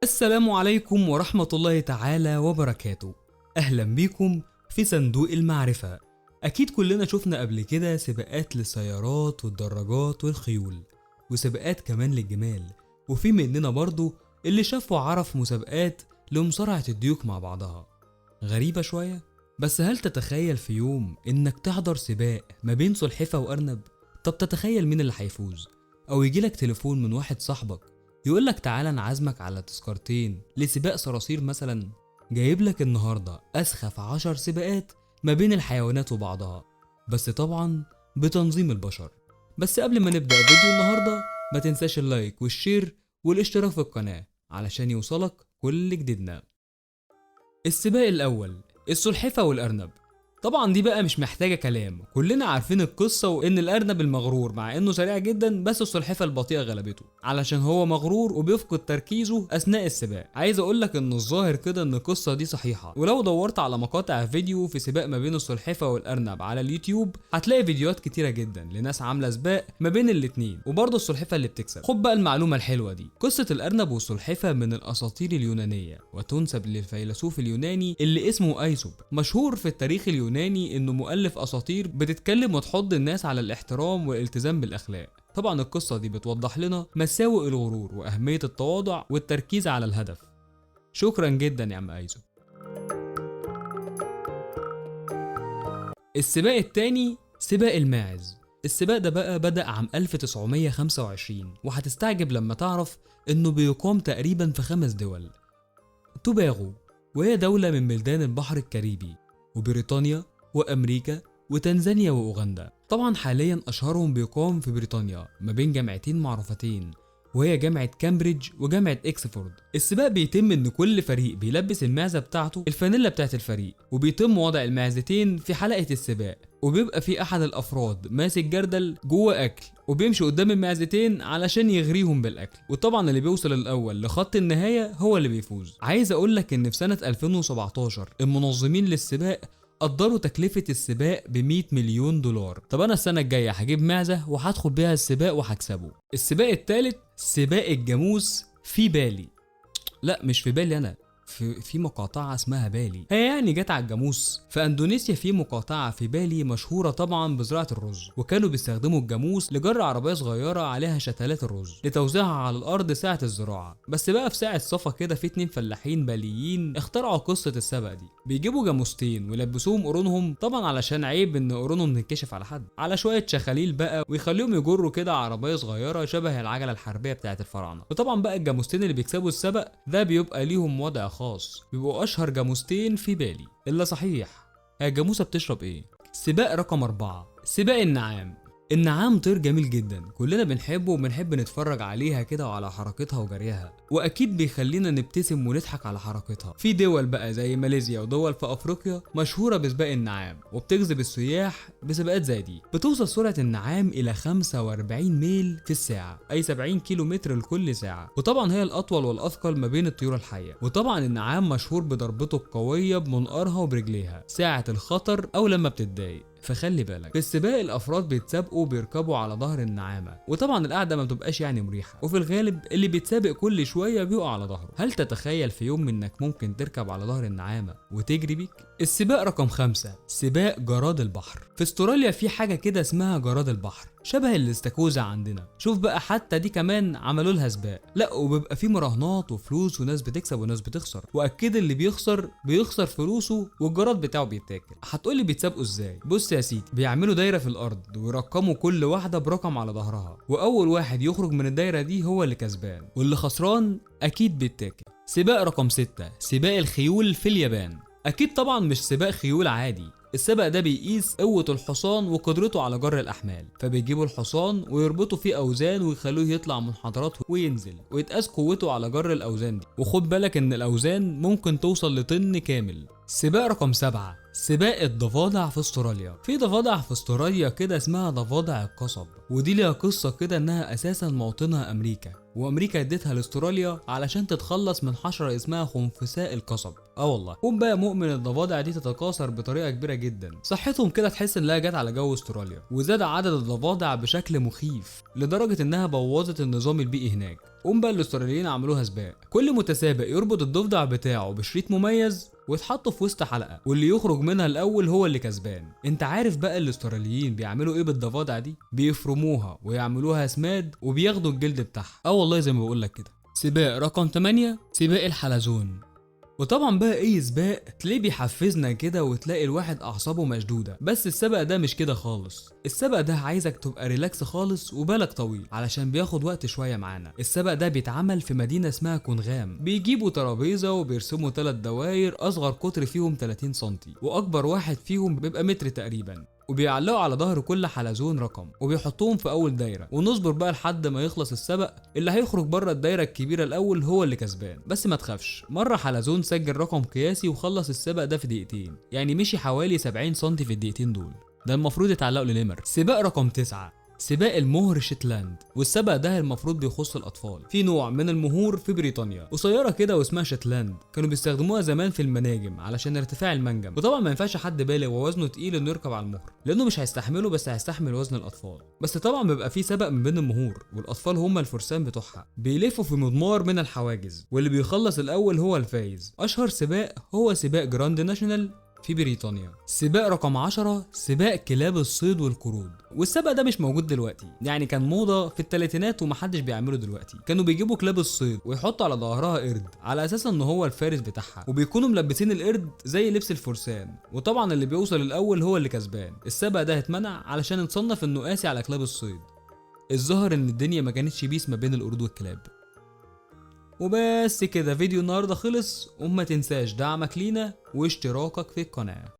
السلام عليكم ورحمة الله تعالى وبركاته. أهلا بيكم في صندوق المعرفة. أكيد كلنا شفنا قبل كده سباقات للسيارات والدراجات والخيول، وسباقات كمان للجمال، وفي مننا برضو اللي شاف وعرف مسابقات لمصارعة الديوك مع بعضها. غريبة شوية، بس هل تتخيل في يوم إنك تحضر سباق ما بين سلحفة وأرنب؟ طب تتخيل مين اللي هيفوز؟ أو يجيلك تليفون من واحد صاحبك يقولك تعالى نعزمك على تذكرتين لسباق صراصير مثلا. جايبلك النهاردة أسخف 10 سباقات ما بين الحيوانات وبعضها، بس طبعا بتنظيم البشر. بس قبل ما نبدأ فيديو النهاردة ما تنساش اللايك والشير والاشتراك في القناة علشان يوصلك كل جديدنا. السباق الأول، السلحفة والأرنب. طبعا دي بقى مش محتاجة كلام، كلنا عارفين القصة، وإن الأرنب المغرور مع إنه سريع جدا بس السلحفة البطيئة غلبته علشان هو مغرور وبيفقد تركيزه أثناء السباق. عايز أقولك إن الظاهر كده إن القصة دي صحيحة، ولو دورت على مقاطع فيديو في سباق ما بين السلحفة والأرنب على اليوتيوب هتلاقي فيديوهات كتيرة جدا لناس عاملة سباق ما بين الاتنين، وبرضه السلحفة اللي بتكسب. خد بقى المعلومة الحلوة دي، قصة الأرنب والسلحفة من الأساطير اليونانية، وتنسب للفيلسوف اليوناني اللي اسمه أيسوب، مشهور في التاريخ اليوناني انه مؤلف اساطير بتتكلم وتحض الناس على الاحترام والالتزام بالاخلاق. طبعا القصه دي بتوضح لنا مساوئ الغرور واهميه التواضع والتركيز على الهدف. شكرا جدا يا عم ايزو. السباق الثاني، سباق الماعز. السباق ده بقى بدأ عام 1925، وهتستعجب لما تعرف انه بيقام تقريبا في 5 دول: توباغو، وهي دولة من بلدان البحر الكاريبي، وبريطانيا، وامريكا، وتنزانيا، واوغندا. طبعا حاليا اشهرهم بيقام في بريطانيا ما بين جامعتين معروفتين، وهي جامعة كامبريدج وجامعة اكسفورد. السباق بيتم ان كل فريق بيلبس المعزة بتاعته الفانيلا بتاعت الفريق، وبيتم وضع المعزتين في حلقة السباق، وبيبقى في احد الافراد ماسك جردل جوه اكل وبيمشي قدام المعزتين علشان يغريهم بالاكل، وطبعا اللي بيوصل الاول لخط النهاية هو اللي بيفوز. عايز اقولك ان في سنة 2017 المنظمين للسباق قدروا تكلفة السباق ب$100 مليون. طب انا السنة الجاية هجيب معزة وهدخل بيها السباق وهكسبه. السباق الثالث، سباق الجاموس في بالي. لا مش في بالي انا، في مقاطعة اسمها بالي، هي يعني جت على الجاموس. في اندونيسيا في مقاطعة في بالي مشهورة طبعا بزراعة الرز، وكانوا بيستخدموا الجاموس لجر عربية صغيرة عليها شتلات الرز لتوزيعها على الارض ساعة الزراعة. بس بقى في ساعة صفا كده في 2 فلاحين باليين اخترعوا قصة السبق دي. بيجيبوا جاموستين ويلبسوهم قرونهم، طبعا علشان عيب ان قرونهم تنكشف على حد، على شوية شخاليل بقى، ويخليهم يجروا كده عربية صغيرة شبه العجلة الحربية بتاعت الفراعنة. وطبعا بقى الجاموستين اللي بيكسبوا السبق ده بيبقى ليهم وضع خاص، بيبقوا اشهر جاموستين في بالي. الا صحيح، هي الجاموسه بتشرب ايه؟ سباق رقم 4، سباق النعام. النعام طير جميل جدا، كلنا بنحبه وبنحب نتفرج عليها كده وعلى حركتها وجريها، واكيد بيخلينا نبتسم ونضحك على حركتها. في دول بقى زي ماليزيا ودول في افريقيا مشهوره بسباق النعام، وبتجذب السياح بسباقات زي دي. بتوصل سرعه النعام الى 45 ميل في الساعه، اي 70 كيلو متر لكل ساعه، وطبعا هي الاطول والاثقل ما بين الطيور الحيه. وطبعا النعام مشهور بضربته القويه بمنقارها وبرجليها ساعه الخطر او لما بتتضايق، فخلي بالك. في السباق الافراد بيتسابقوا بيركبوا على ظهر النعامه، وطبعا القعده ما بتبقاش يعني مريحه، وفي الغالب اللي بيتسابق كل شويه بيقع على ظهره. هل تتخيل في يوم انك ممكن تركب على ظهر النعامه وتجري بيك؟ السباق رقم 5، سباق جراد البحر. في استراليا في حاجه كده اسمها جراد البحر، شبه الاستاكوزا عندنا. شوف بقى حتى دي كمان عملوا لها سباق، لا وبيبقى في مراهنات وفلوس وناس بتكسب وناس بتخسر، واكيد اللي بيخسر فلوسه والجراد بتاعه بيتاكل. هتقولي بيتسابقوا ازاي؟ بص يا سيدي، بيعملوا دايره في الارض ويرقموا كل واحده برقم على ظهرها، واول واحد يخرج من الدايره دي هو اللي كسبان، واللي خسران اكيد بيتاكل. سباق رقم 6، سباق الخيول في اليابان. اكيد طبعا مش سباق خيول عادي، السبق ده بيقيس قوة الحصان وقدرته على جر الأحمال، فبيجيبوا الحصان ويربطوا فيه أوزان ويخلوه يطلع منحدرات وينزل، ويتقاس قوته على جر الأوزان دي، وخد بالك إن الأوزان ممكن توصل لطن كامل. سباق رقم 7، سباق الضفادع في استراليا. في ضفادع في استراليا كده اسمها ضفادع القصب، ودي ليها قصة كده انها اساسا موطنها امريكا، وامريكا اديتها لاستراليا علشان تتخلص من حشرة اسمها خنفساء القصب. والله قوم بقى مؤمن الضفادع دي تتكاثر بطريقة كبيرة جدا، صحتهم كده تحس انها جت على جو استراليا، وزاد عدد الضفادع بشكل مخيف لدرجة انها بوظت النظام البيئي هناك. قوم بقى الاستراليين عملوها سباق، كل متسابق يربط الضفدع بتاعه بشريط مميز ويتحطوا في وسط حلقه، واللي يخرج منها الاول هو اللي كسبان. انت عارف بقى الاستراليين بيعملوا ايه بالضفادع دي؟ بيفرموها ويعملوها اسماد وبياخدوا الجلد بتاعها. والله زي ما بقول لك كده. سباق رقم 8، سباق الحلزون. وطبعا بقى اي سباق تلاقيه بيحفزنا كده وتلاقي الواحد اعصابه مشدوده، بس السباق ده مش كده خالص. السباق ده عايزك تبقى ريلاكس خالص وبالك طويل علشان بياخد وقت شويه معانا. السباق ده بيتعمل في مدينه اسمها كونغام، بيجيبوا ترابيزه وبيرسموا 3 دواير، اصغر قطر فيهم 30 سم واكبر واحد فيهم بيبقى متر تقريبا، وبيعلقوا على ظهر كل حلزون رقم وبيحطوهم في اول دايره، ونصبر بقى لحد ما يخلص السبق. اللي هيخرج بره الدايره الكبيره الاول هو اللي كسبان. بس ما تخافش، مره حلزون سجل رقم قياسي وخلص السبق ده في دقيقتين، يعني مشي حوالي 70 سم في الدقيقتين دول، ده المفروض يتعلقوا لنمر. سباق رقم 9، سباق المهر شيتلاند. والسبق ده المفروض بيخص الاطفال. في نوع من المهور في بريطانيا قصيره كده واسمها شيتلاند، كانوا بيستخدموها زمان في المناجم علشان ارتفاع المنجم، وطبعا ما ينفعش حد بالغ ووزنه تقيل انه يركب على المهر لانه مش هيستحمله، بس هيستحمل وزن الاطفال. بس طبعا بيبقى في سبق من بين المهور، والاطفال هم الفرسان بتوعها، بيلفوا في مضمار من الحواجز، واللي بيخلص الاول هو الفايز. اشهر سباق هو سباق جراند ناشونال في بريطانيا. سباق رقم 10، سباق كلاب الصيد والقرود. والسباق ده مش موجود دلوقتي، يعني كان موضة في الثلاثينات ومحدش بيعمله دلوقتي. كانوا بيجيبوا كلاب الصيد ويحطوا على ظهرها قرد على اساس ان هو الفارس بتاعها، وبيكونوا ملبسين القرد زي لبس الفرسان، وطبعا اللي بيوصل الاول هو اللي كسبان. السباق ده اتمنع علشان اتصنف انه قاسي على كلاب الصيد. الظاهر ان الدنيا ما كانتش بيس ما بين القرود والكلاب. وبس كده فيديو النهارده خلص، وما تنساش دعمك لينا واشتراكك في القناة.